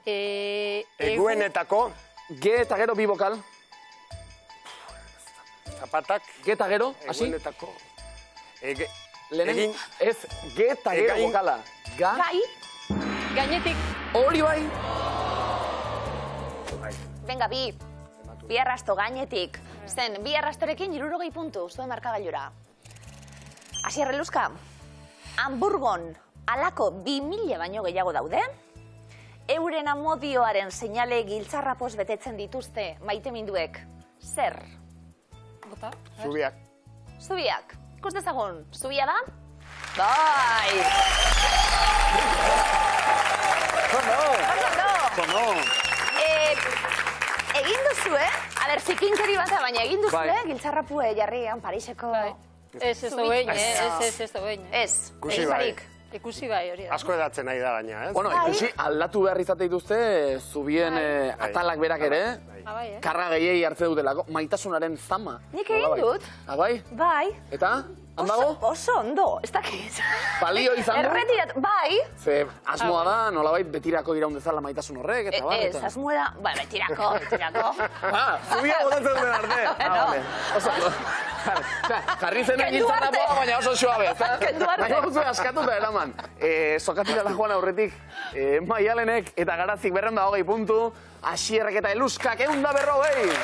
Eguenetako. G eta gero 2 bokal. Zapatak. G eta gero, hasi. Eguenetako. Lehen, ez, G eta gero bokala. Gai. Gainetik. Hori bai. Venga, bi arrasto gainetik. Zen, 2 arrastorekin 60 puntu, zuen markagailura. Asier Eluska, Hamburgon alako 2.000 baino gehiago daude. Euren amodioaren seinale giltzarrapoz betetzen dituzte maiteminduek. Zer? Bota. Zubiak. Zubiak. Ikus dezagun, zubia da? Bai! Kono. Egin duzue, zikinkeri bat, baina egin duzue, giltzarrapue jarrian Pariseko... Ez da behin, ez da behin. Ez, egin barik. Ikusi bai hori da. Asko edatzen nahi da gaina, ez? Bueno, ikusi, aldatu behar izate dituzte, zubien atalak berak ere, karga gehiei hartze dutelako, maitasunaren zama. Nik egin dut. Bai? Bai. Eta? Handago? Oso ondo, ez dakit. Balio izan du? Erretirat, bai. Ze asmoa da, nolabait betirako iraun dezala maitasun horrek, eta bar, Ez, asmoa da, ba, betirako. Zubia botatzen duten arte. Vale. Oso, jarri zenak Instagramoa, baina oso suabe, ezta? Kendu arte. Baina guztu askatuta eraman. Sokatira la joan aurretik, Maialenek eta Garazik 220 puntu, Asierrek eta Eluskak 140.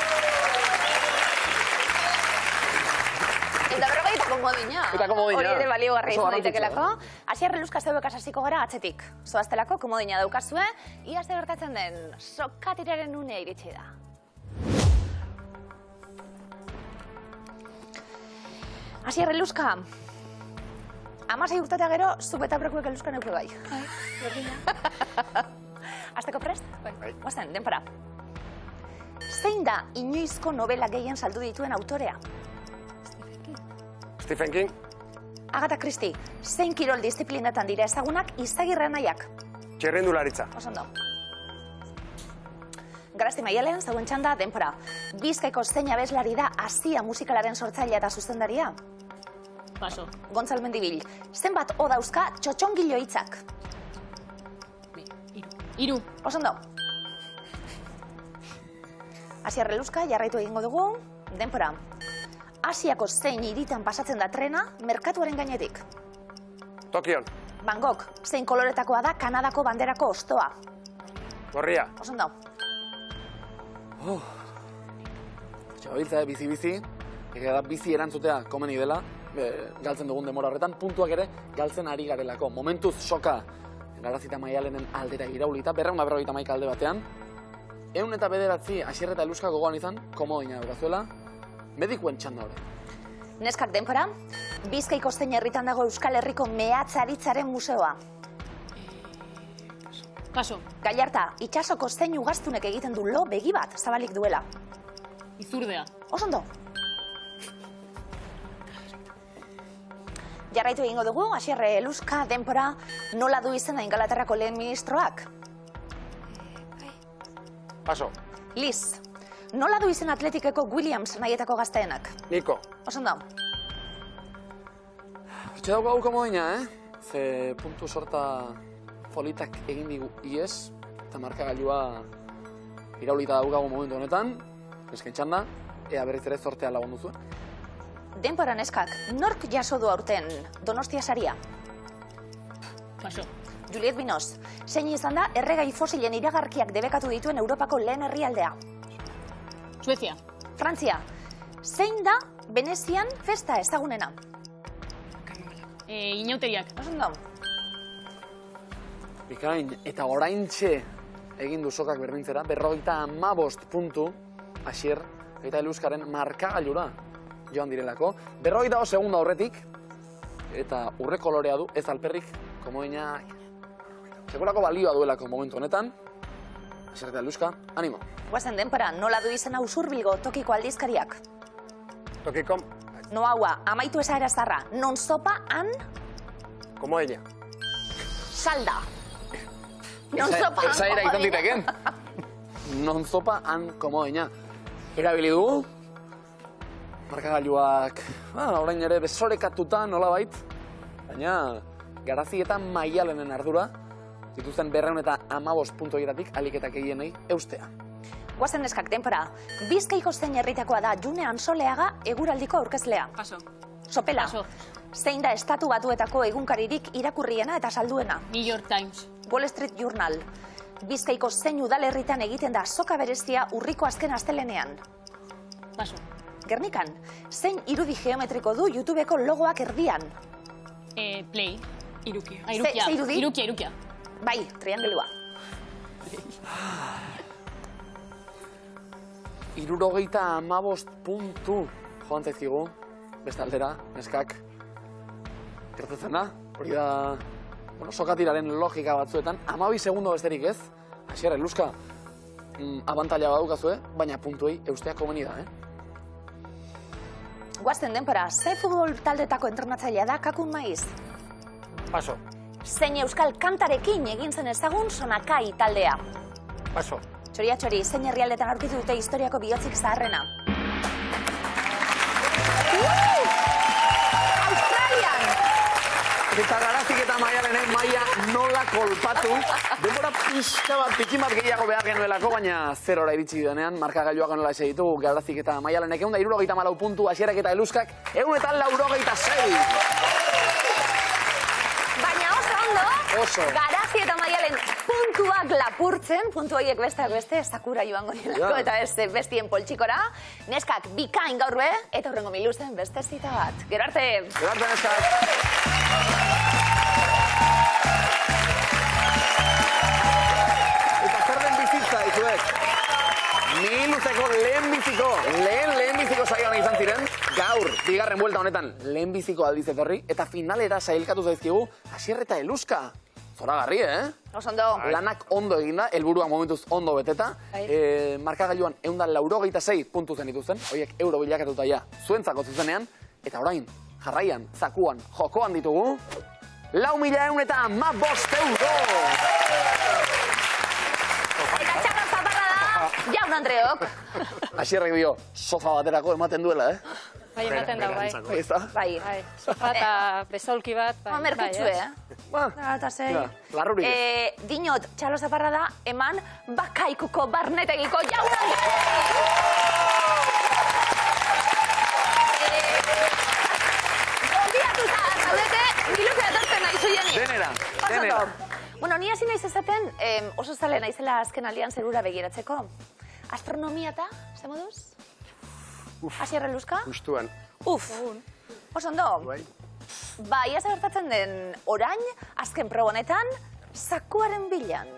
Eta berrogei eta komodina. Eta komodina. Hori ere baliogarri Oso izan garrantzitsua, daitekelako. Asier Eluska zeuek hasiko gara atzetik. Zoaztelako komodina daukazue, ia ze gertatzen den sokatiraren unea iritsi da. Asier Eluska, 16 urtetea gero, zuk eta brekuek Eluska neuke bai. Azteko prest? Bai. Guazen, denpara. Zein da inoizko novela gehien saldu dituen autorea? Stephen King, Agatha Christie, zein kirol disiplinetan dira ezagunak Izagirre anaiak? txirrindularitza. Oso ondo. Garasti Maialen, zauen txanda, denpora. Bizkaiko zein abeslari da Asia musikalaren sortzailea eta zuzendaria? Paso. Gontzal Mendibil, zenbat o dauzka txotxongilo hitzak? Hiru. Oso ondo. Asier Eluska, jarraitu egingo dugu, denpora. Asiako zein hiritan pasatzen da trena, merkatuaren gainetik? Tokion, Bangkok, zein koloretakoa da Kanadako banderako ostoa? gorria, Oso ondo. Txabiltza, bizi-bizi, egia da bizi erantzutea komeni dela, galtzen dugun demora horretan, puntuak ere galtzen ari garelako. Momentuz soka, Garazita Maialenen aldera iraulita, 251 alde batean, 109 Asier eta Eluska gogoan izan, komodina daukazuela, medikuen txanda hori. Neskak denpora, Bizkaiko zein herritan dago Euskal Herriko mehatzaritzaren museoa? Paso. Gallarta, itsasoko zein ugaztunek egiten du lo begi bat zabalik duela? Izurdea. Oso ondo. Jarraitu egingo dugu, Asier Eluska denpora, nola du izena Ingalaterrako lehen ministroak? paso, Liz, nola du izen Atletikeko Williams nahietako gazteenak? Niko, Oso ondo. Hortxe daukagu komodina, Ze puntu sorta folitak egin digu ies, eta markagailua iraulita daukagu momentu honetan, nesken txanda, ea berriz ere zortea lagundu zuen. Denpora neskak, nork jaso du aurten Donostia saria? Paso. Juliet Binoz, zein izan da erregai fosilen iragarkiak debekatu dituen Europako lehen herrialdea? Suezia. Frantzia, zein da Venezian festa ezagunena? Inauteriak. Oso ondo. Bikain, eta oraintxe egin du sokak berdintzera, 55 puntu, Asier eta Eluskaren markagailura joan direlako. 42 segunda horretik, eta urre kolorea du, ez alperrik, komodina, sekulako balioa duelako momentu honetan. Asier eta Eluska, animo. Guazen denpora, nola du izena Usurbilgo tokiko aldizkariak? tokiko, Noaua, amaitu esa erazarra, non zopa han komodina, salda. Non zopa han Esaera izan diteken. Non zopa han komodina. Erabili dugu, markagailuak, orain ere desorekatuta nolabait, baina Garazi eta Maialenen ardura, dituzten 215 puntu egitatik aliketak egienei eustea. Guazen neskak denpora, Bizkaiko zein herritakoa da June Ansoleaga eguraldiko aurkezlea? Paso. Sopela, Paso. zein da Estatu Batuetako egunkaririk irakurriena eta salduena? New York Times. Wall Street Journal. Bizkaiko zein udalerritan egiten da soka berezia urriko azken astelenean? Paso. Gernikan, zein irudi geometriko du YouTubeko logoak erdian? Play. Irukia. Ze irudi? Irukia. Bai, triangelua. 75 puntu joan zaizkigu, beste aldera, neskak. Gertatzen da, hori da, sokatiraren logika batzuetan, 12 segundo besterik ez, Asier Eluska, abantaila badukazue, baina puntuei eustea komeni da, Guazen denpora, ze futbol taldetako entrenatzailea da Kakun Maiz? paso, zein euskal kantarekin egin zen ezagun Sonakai taldea? Paso. Txoria-txori, zein herrialdetan aurkitu dute historiako bihotzik zaharrena? Australian! Eta Garazik eta Maialenek maila nola kolpatu. Denbora pixka bat, pikin bat gehiago behar genuelako, baina 0-ra iritsi denean, markagailuak nola ese ditugu Garazik eta Maialenek 174 puntu, Asierak eta Eluskak 186. Baina oso ondo, Oso. Garazi eta Maialen puntuak lapurtzen, puntu horiek besteak beste, sakura joango nilako, eta bestien poltsikora. Neskak bikain gaur be, eta horrengo miluzen beste zita bat. Gero arte! Gero arte, neskak! Eta zer den bizitza, izuek? Miluzeko lehenbiziko saioan izan ziren, gaur, bigarren buelta honetan, lehenbiziko aldiz etorri, eta finalera sailkatu zaizkigu Asier eta Eluska. Zoragarri, Oso ondo. Lanak ondo eginda, helburuak momentuz ondo beteta. Markagailuan 186 puntu zen dituzten, horiek euro bilakatuta ja zuentzako zuzenean, eta orain, jarraian, zakuan, jokoan ditugu, 4.115 euro! Eta txarra zaparra da, Jaun Andreok. Asierrek dio, sofa baterako ematen duela, Bai, ematen da, bai. Ez da? Bai. Sofa eta bezolki bat, bai. Merkutxue, Eta zei. Larruri. Dinot, txalo zaparra da, eman bakaikuko barnetegiko Jaun Andreok. Konfiatuta, zaudete, miluke datortzen nahi zuienik. Denera. Bueno, ni hasi naiz esaten, oso zale naizela azken aldian zerura begiratzeko. Astronomia eta, ze moduz? Asier Eluska? Justuan. Uf, oso ondo. Ba, ia gertatzen den orain, azken probonetan, zakuaren bilan.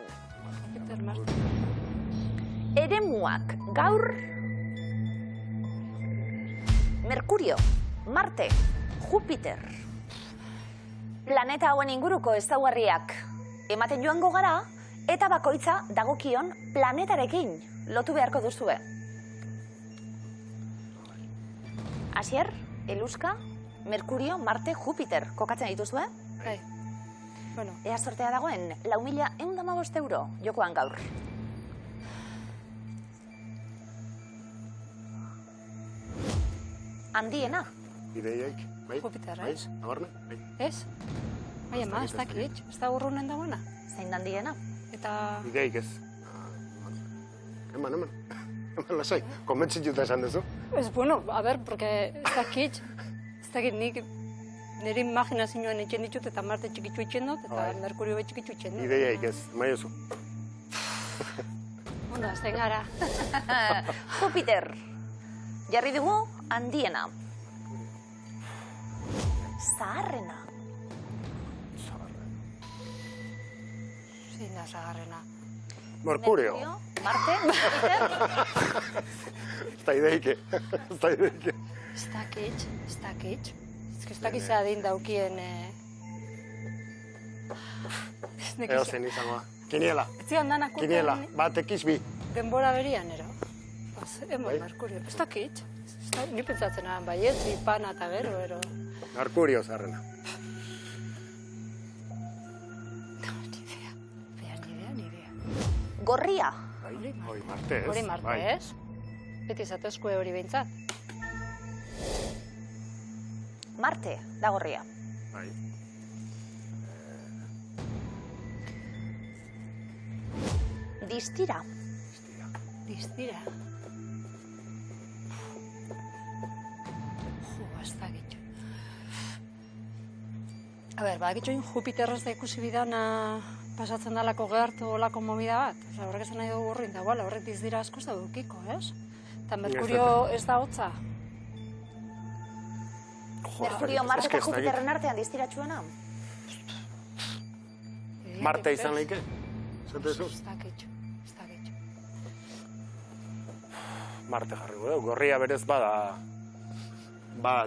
Eremuak gaur, Merkurio, Marte, Jupiter. Planeta hauen inguruko ezaugarriak ematen joango gara, eta bakoitza dagokion planetarekin lotu beharko duzue. Asier, Eluska, Merkurio, Marte, Jupiter, kokatzen dituzue? Bai. Bueno. Ea sortea dagoen, 4.115 euro jokoan gaur. Handiena. Ideiaik, bai? Jupiter, bai? ez? Nabarne? Bai. Ez? Bai, ama, ez dakit, ez da urrunen dagoena. Zein handiena? Eta... Ideik ez. Eman. Eman lasai, konbentzituta esan duzu. Ez, bueno, a ber, porque ez dakit nik nire imaginazioan etxen ditut eta Marte txikitzu etxen dut, eta Merkurio bet txikitzu etxen dut. Ideiaik ez, maiozu. Ondo, azten gara. Jupiter. Jarri dugu, handiena. Zaharrena. Zein da zaharrena. Merkurio. Marte, Jupiter. Ez da ideike. Ez dakit. Ez dakit zadin daukien... Eo zen izangoa. Kiniela. Ez zian danak Kiniela, bat ekiz bi. denbora berian, ero. Emon, Merkurio. Ez dakit. Ni pentsatzen ahan, bai ez, ipana eta gero, ero. Merkurio zarrena. Ni idea. Gorria. Hori Marte ez. Hori Marte, ez? Beti zatezkue hori behintzat. Marte, da gorria. Bai. Distira. Distira. Ez dakit. A ber, badakitxoin Jupiterrez da ikusi bidana pasatzen dalako gertu olako momida bat. Osa, horrek esan nahi dugu horrein da, horrek dizdira askoz da dukiko, ez? Eta Merkurio ez da hotza. Merkurio, Marte eta Jupiterren artean distiratxuena? Marte izan leike? Zatezu? Ez dakitxo. Marte jarriko dugu. Gorria berez bada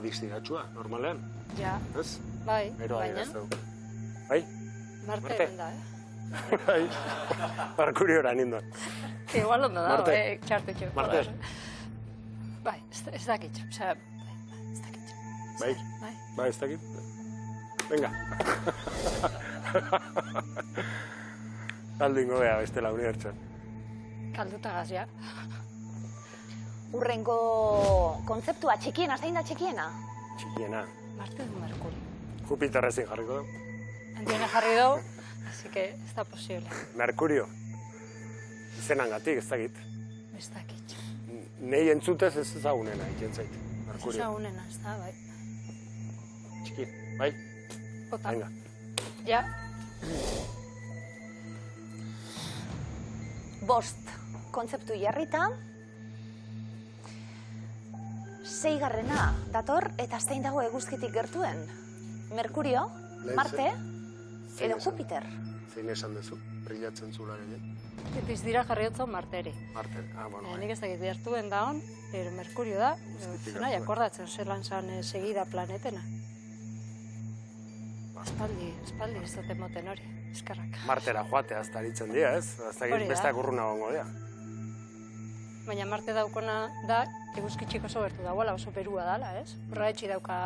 distiratxua, normalean. Ja. Ez? Bai, Ero baina. Bai? Marte Marte? da, Bai. Merkuriora ninduen. Igual ondo da, Marte. txartetxo. Marte. Bai, ez dakitxo. Osea, ez dakitxo. Bai? Bai. Bai, ez dakit? Venga. Galdu ingo beha bestela unibertsuan. Kalduta gazia. Urrengo kontzeptua txikiena, zein da txikiena? Txikiena. Marte du Merkurio. Jupiterrezin jarriko du. Antione jarri dugu, así que ez da posible. Merkurio. Izenangatik, ez dakit. Ez dakit. Nei entzutez ez ezagunena, iken zait. Ez Merkurio. ezagunena, ez da, bai. Txiki, bai? Bota. Venga. Ja. Bost kontzeptu jarrita. Seigarrena dator eta zein dago eguzkitik gertuen? Merkurio, Marte edo Jupiter? Zein esan duzu, brillatzen zula gehien. Etiz dira jarri dutzu Marteri. Marte, bueno, Nik ez dakit gertuen da hon, pero Merkurio da. Zena, jakordatzen zelan zan segida planetena. Espaldi ez dute moten hori, eskerrak. Martera joatea azta aritzen dira, ez? Azta Hori da. besteak urruna gongo dira. Baina Marte daukona da, eguzkitxik oso gertu dagoela, oso berua dala, ez? Horretxi dauka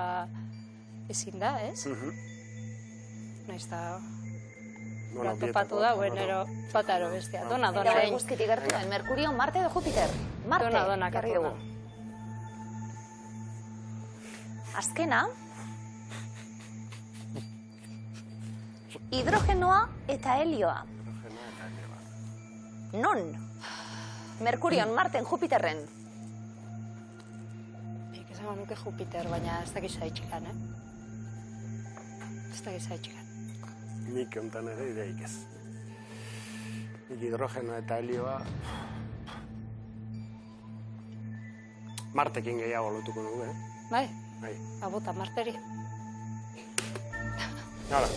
ezin da, ez? Naiz da, topatu dauen, ero bataro bestia. Dona egin. Eguzkitik gertuen, Merkurio, Marte edo Jupiter? Marte, Dona jarri dugu. Azkena, hidrogenoa eta helioa. Non? Merkurion, Marten, Jupiterren? Nik esango nuke Jupiter, baina ez dakiz haitxikan, Ez dakiz haitxikan. Nik ontan ere ideik ez. Nik hidrogenoa eta helioa... Martekin gehiago lotuko nuke, Bai? Bai. Abota, Marteri. Hala.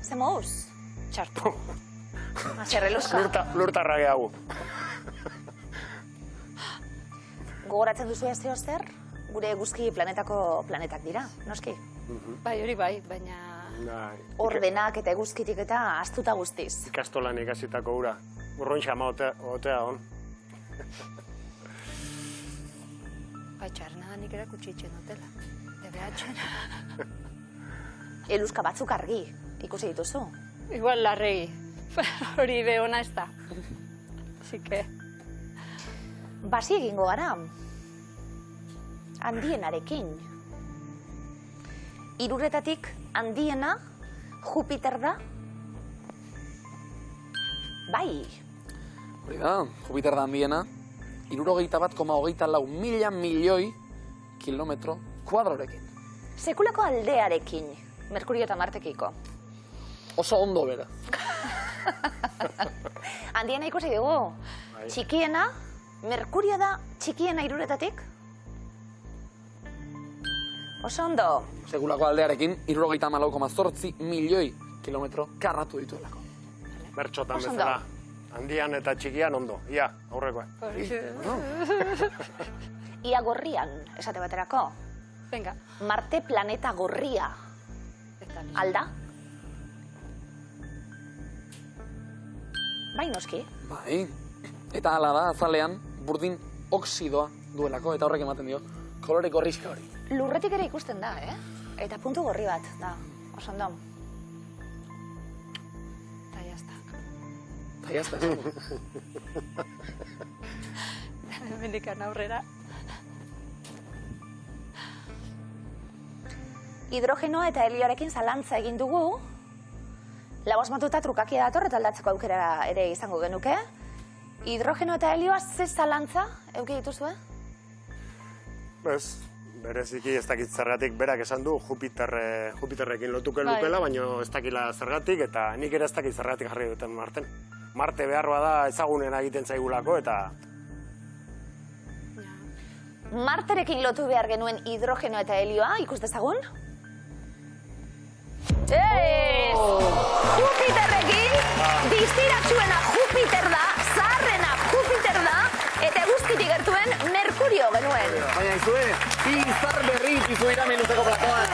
Ze moduz? Txartu. Zerreluska. Lurtarra gehiago. Gogoratzen duzu ez zer? Gure eguzki planetako planetak dira, noski? Bai, hori bai, baina... Ordenak eta eguzkitik eta astuta guztiz. Ikastolan ikasitako ura. Urruin xama otea hon. Bai, txarna da nik erakutsi dutela. DBH-en. Eluska batzuk argi, ikusi dituzu. Igual larregi. Hori be ona ez da. Así que... Basi egingo gara. Handienarekin. Hiruretatik handiena Jupiter da? Bai. Hori da, Jupiter da handiena. 61,24 mila milioi kilometro kuadrorekin. Sekulako aldearekin, Merkurio eta Martekiko. Oso ondo bera. Handiena ikusi dugu. Txikiena, Merkurio da txikiena hiruretatik? Oso ondo. Sekulako aldearekin 64,8 milioi kilometro karratu dituelako. Bertxotan bezala. Handian eta txikian ondo. Ia, aurrekoa. Ia gorrian, esate baterako. Venga. Marte planeta gorria. Alda? Bai, noski. Bai. Eta hala da, azalean, burdin oxidoa duelako, eta horrek ematen dio, kolore gorrizka hori. Lurretik ere ikusten da, Eta puntu gorri bat, da. Oso ondo. Eta jazta. Eta jazta. Mendikan aurrera. Hidrogenoa eta helioarekin zalantza egin dugu. Lau asmatuta trukakia dator eta aldatzeko aukera ere izango genuke. Hidrogeno eta helioa ze zalantza euki dituzue? Ez, bereziki ez dakit zergatik berak esan du Jupiterrekin lotuko lukela, baina ez dakila zergatik eta nik ere ez dakit zergatik jarri duten Marten. Marte beharroa da ezagunen egiten zaigulako eta... Marterekin lotu behar genuen hidrogeno eta helioa, ikus dezagun? Ez! Jupiterrekin, distiratsuena Jupiter da, zaharrena Jupiter da, eta eguzkitik gertuen Merkurio genuen. Baina izue, izar berri ikizu iramen luzeko plakoan.